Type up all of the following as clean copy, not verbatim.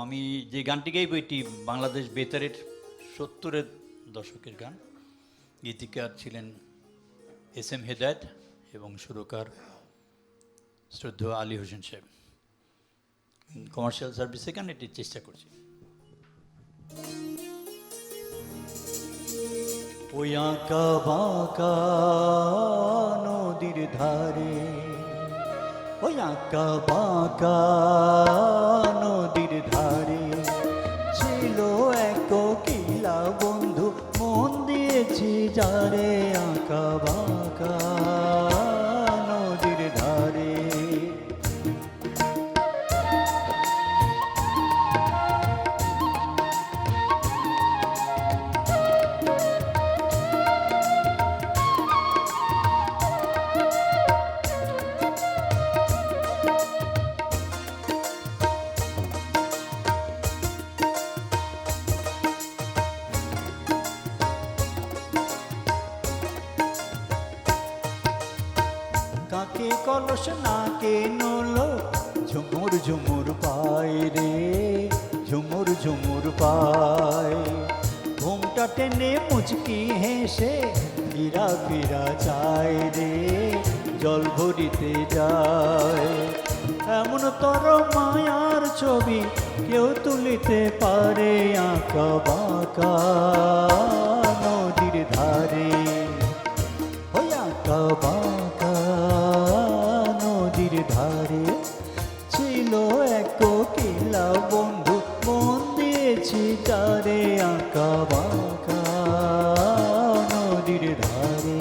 আমি যে গানটি গাইব এটি বাংলাদেশ বেতারের 70-এর দশকের গান। গীতিকার ছিলেন এস এম হেদায়েত এবং সুরকার শ্রদ্ধেয় আলী হোসেন সাহেব। কমার্শিয়াল সার্ভিসে গান এটি চেষ্টা করছি। ওই আঁকা বাঁকা নদীর ধারে, ওই আঁকা বাঁকা নদীর ধারে ছিল এক কোকিলা বন্ধু, মন দিয়েছি যারে। আঁকা বাঁকা নদীর ধারে কাকে কলস নাকে নলো, ঝুমুর ঝুমুর পায় রে, ঝুমুর ঝুমুর পায়। ঘুমটা টেনে মুচকি হেসে ফিরা ফিরা যায় রে, জল ভরিতে যায়। এমন তর মায়ার ছবি কেউ তুলিতে পারে, আঁকা বাঁকা নদীর ধারে। ওই আঁকা বাঁকা নদীর ধারে ছিল এক কোকিলা বন্ধু, মন দিয়েছি তারে। আঁকা বাঁকা নদীর ধারে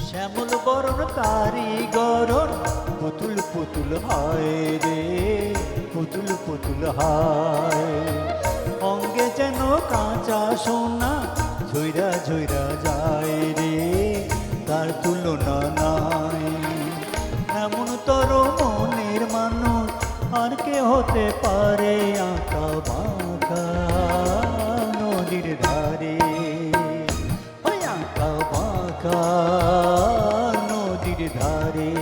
শ্যামল বরণ তারি গরণ, পুতুল পুতুল হায় রে, পুতুল পুতুল হায়। অঙ্গে যেন কাঁচা সোনা ঝইরা ঝইরা যায় রে, তার তুলনা নাই। এমন তর মনের মানুষ আর কে হতে পারে, আঁকা বাঁকা নদীর ধারে। ওই আঁকা বাঁকা নদীর ধারে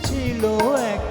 ছিল এক